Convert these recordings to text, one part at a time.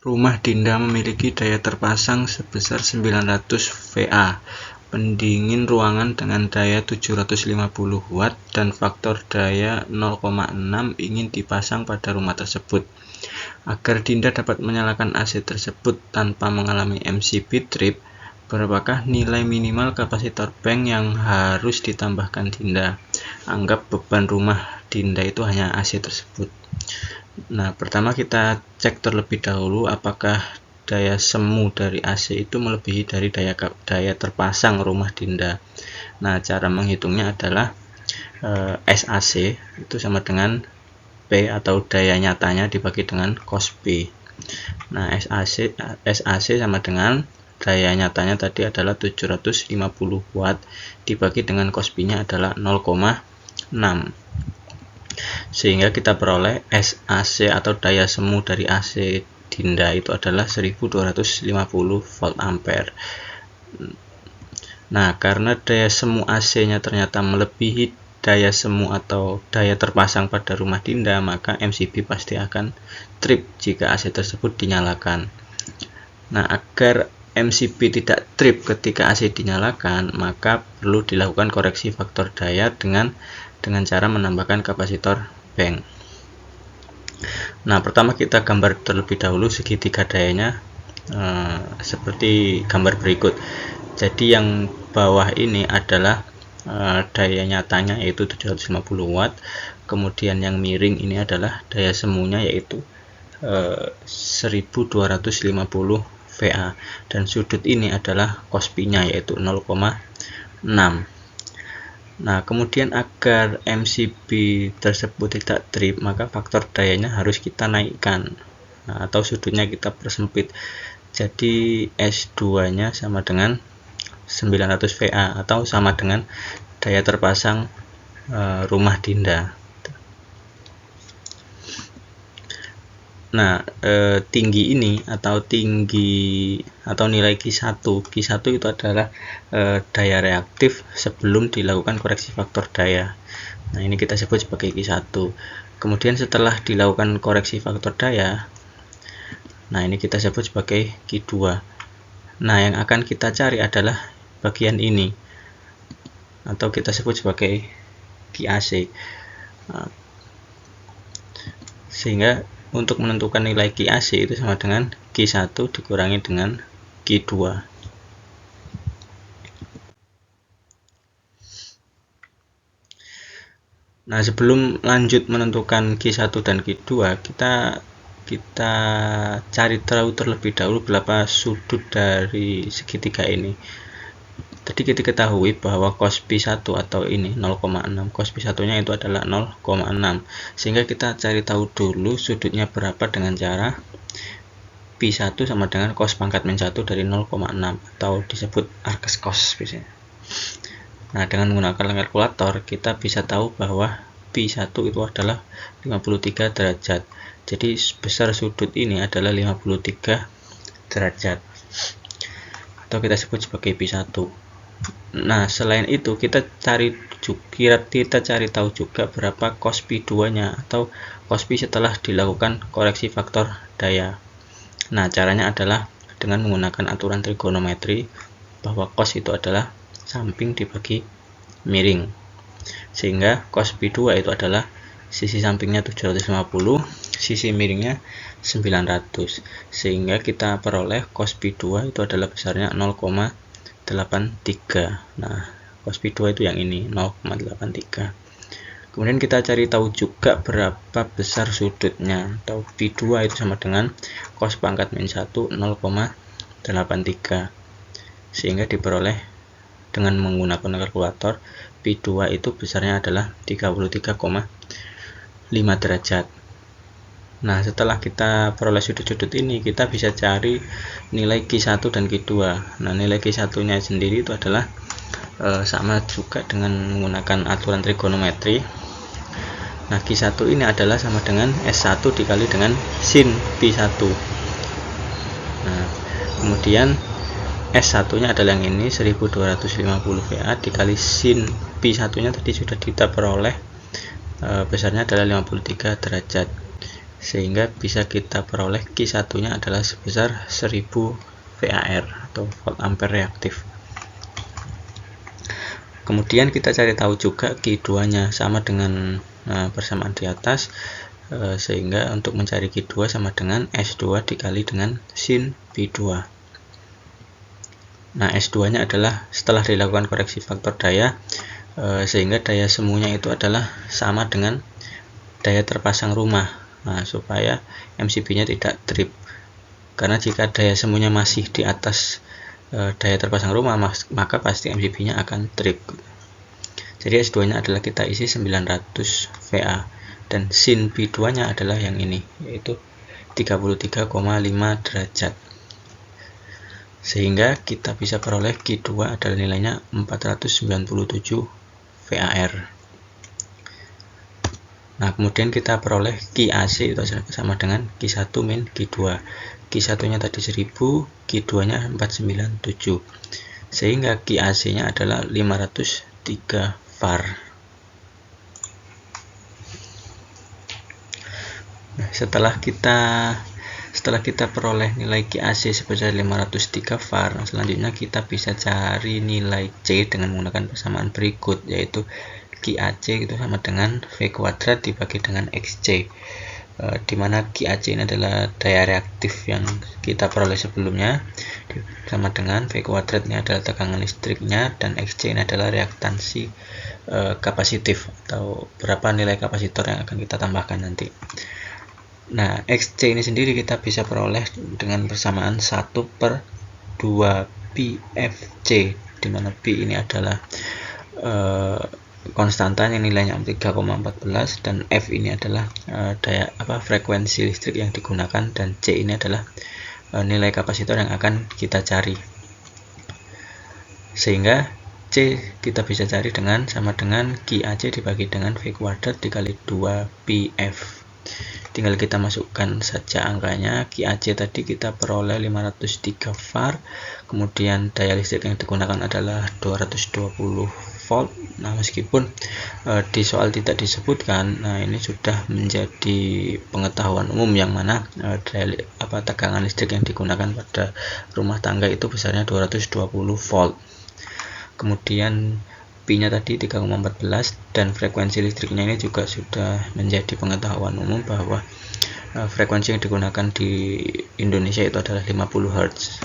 Rumah Dinda memiliki daya terpasang sebesar 900 VA, pendingin ruangan dengan daya 750 Watt, dan faktor daya 0,6 ingin dipasang pada rumah tersebut. Agar Dinda dapat menyalakan AC tersebut tanpa mengalami MCB trip, berapakah nilai minimal kapasitor bank yang harus ditambahkan Dinda? Anggap beban rumah Dinda itu hanya AC tersebut. Nah, pertama kita cek terlebih dahulu apakah daya semu dari AC itu melebihi dari daya terpasang rumah Dinda. Nah, cara menghitungnya adalah SAC itu sama dengan P atau daya nyatanya dibagi dengan cos P. Nah, SAC sama dengan daya nyatanya tadi adalah 750 Watt dibagi dengan cos P-nya adalah 0,6. Sehingga kita peroleh SAC atau daya semu dari AC Dinda itu adalah 1250 volt ampere. Nah, karena daya semu AC-nya ternyata melebihi daya semu atau daya terpasang pada rumah Dinda, maka MCB pasti akan trip jika AC tersebut dinyalakan. Nah, agar MCB tidak trip ketika AC dinyalakan, maka perlu dilakukan koreksi faktor daya dengan cara menambahkan kapasitor bank. Nah, pertama kita gambar terlebih dahulu segitiga dayanya seperti gambar berikut. Jadi yang bawah ini adalah daya nyatanya yaitu 750 Watt. Kemudian yang miring ini adalah daya semunya yaitu 1250 VA, dan sudut ini adalah cos P-nya yaitu 0,6. Nah, kemudian agar MCB tersebut tidak trip, maka faktor dayanya harus kita naikkan, atau sudutnya kita persempit. Jadi S2 nya sama dengan 900 VA atau sama dengan daya terpasang rumah Dinda. Nah, tinggi ini atau nilai Q1 itu adalah daya reaktif sebelum dilakukan koreksi faktor daya. Nah, ini kita sebut sebagai Q1. Kemudian setelah dilakukan koreksi faktor daya, nah ini kita sebut sebagai Q2. Nah, yang akan kita cari adalah bagian ini atau kita sebut sebagai QAC. Sehingga untuk menentukan nilai QAC itu sama dengan Q1 dikurangi dengan Q2. Nah, sebelum lanjut menentukan Q1 dan Q2, kita cari tahu terlebih dahulu berapa sudut dari segitiga ini. Tadi kita ketahui bahwa cos P1 atau ini 0,6, cos P1 nya itu adalah 0,6, sehingga kita cari tahu dulu sudutnya berapa dengan cara P1 sama dengan cos pangkat min 1 dari 0,6 atau disebut arcus cos biasanya. Nah, dengan menggunakan kalkulator kita bisa tahu bahwa P1 itu adalah 53 derajat. Jadi besar sudut ini adalah 53 derajat atau kita sebut sebagai P1. Nah, selain itu kita cari tahu juga berapa cos P2 nya atau cos P setelah dilakukan koreksi faktor daya. Nah, caranya adalah dengan menggunakan aturan trigonometri bahwa cos itu adalah samping dibagi miring, sehingga cos P2 itu adalah sisi sampingnya 750, sisi miringnya 900, sehingga kita peroleh cos P2 itu adalah besarnya 0,83. Nah, cos P2 itu yang ini 0,83. Kemudian kita cari tahu juga berapa besar sudutnya, atau P2 itu sama dengan cos pangkat min 1 0,83, sehingga diperoleh dengan menggunakan kalkulator P2 itu besarnya adalah 33,5 derajat. Nah, setelah kita peroleh sudut-sudut ini, kita bisa cari nilai Q1 dan Q2. Nah, nilai Q1 nya sendiri itu adalah sama juga dengan menggunakan aturan trigonometri. Nah, Q1 ini adalah sama dengan S1 dikali dengan sin P1. Nah, kemudian S1 nya adalah yang ini 1250 VA dikali sin P1 nya tadi sudah kita peroleh besarnya adalah 53 derajat. sehingga bisa kita peroleh Q1 nya adalah sebesar 1000 VAR atau volt ampere reaktif. Kemudian kita cari tahu juga Q2 nya sama dengan persamaan di atas, sehingga untuk mencari Q2 sama dengan S2 dikali dengan sin P2. Nah, S2 nya adalah setelah dilakukan koreksi faktor daya, sehingga daya semuanya itu adalah sama dengan daya terpasang rumah. Nah, supaya MCB nya tidak trip, karena jika daya semuanya masih di atas daya terpasang rumah, maka pasti MCB nya akan trip. Jadi S2 nya adalah kita isi 900 VA, dan sin P2 nya adalah yang ini, yaitu 33,5 derajat, sehingga kita bisa peroleh Q2 adalah nilainya 497 VAR. Nah, kemudian kita peroleh QAC itu sama dengan Q1 min Q2. Q1 nya tadi 1000, Q2 nya 497, sehingga QAC nya adalah 503 VAR. Nah, setelah kita peroleh nilai QAC sebesar 503 VAR, selanjutnya kita bisa cari nilai C dengan menggunakan persamaan berikut, yaitu QAC itu sama dengan V kuadrat dibagi dengan XC, dimana QAC ini adalah daya reaktif yang kita peroleh sebelumnya, sama dengan V kuadrat ini adalah tegangan listriknya, dan XC ini adalah reaktansi kapasitif atau berapa nilai kapasitor yang akan kita tambahkan nanti. Nah, XC ini sendiri kita bisa peroleh dengan persamaan 1/2 PFC, dimana P ini adalah konstanta yang nilainya 3,14, dan F ini adalah frekuensi listrik yang digunakan, dan C ini adalah nilai kapasitor yang akan kita cari. Sehingga C kita bisa cari sama dengan QAC dibagi dengan V kuadrat dikali 2 PF. Tinggal kita masukkan saja angkanya. QAC tadi kita peroleh 503 VAR, kemudian daya listrik yang digunakan adalah 220 volt. Nah, meskipun di soal tidak disebutkan, nah ini sudah menjadi pengetahuan umum yang mana tegangan listrik yang digunakan pada rumah tangga itu besarnya 220 volt. Kemudian P-nya tadi 3,14, dan frekuensi listriknya ini juga sudah menjadi pengetahuan umum bahwa frekuensi yang digunakan di Indonesia itu adalah 50 Hz.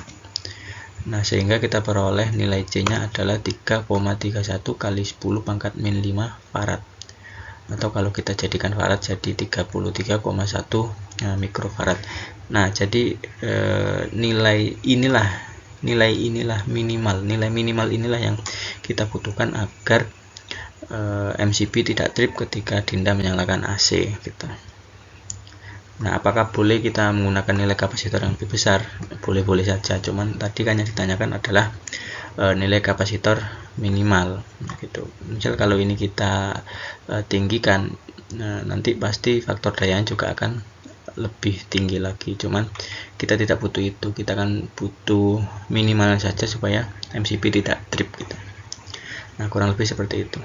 Nah, sehingga kita peroleh nilai C-nya adalah 3,31 kali 10 pangkat min 5 farad, atau kalau kita jadikan farad jadi 33,1 mikrofarad. Nah, jadi nilai minimal inilah yang kita butuhkan agar MCB tidak trip ketika Dinda menyalakan AC gitu. Nah, apakah boleh kita menggunakan nilai kapasitor yang lebih besar? Boleh-boleh saja, cuman tadi kan yang ditanyakan adalah nilai kapasitor minimal gitu. Misal kalau ini kita tinggikan, nanti pasti faktor dayanya juga akan lebih tinggi lagi, cuman kita tidak butuh itu, kita akan butuh minimal saja supaya MCB tidak trip gitu. Nah, kurang lebih seperti itu.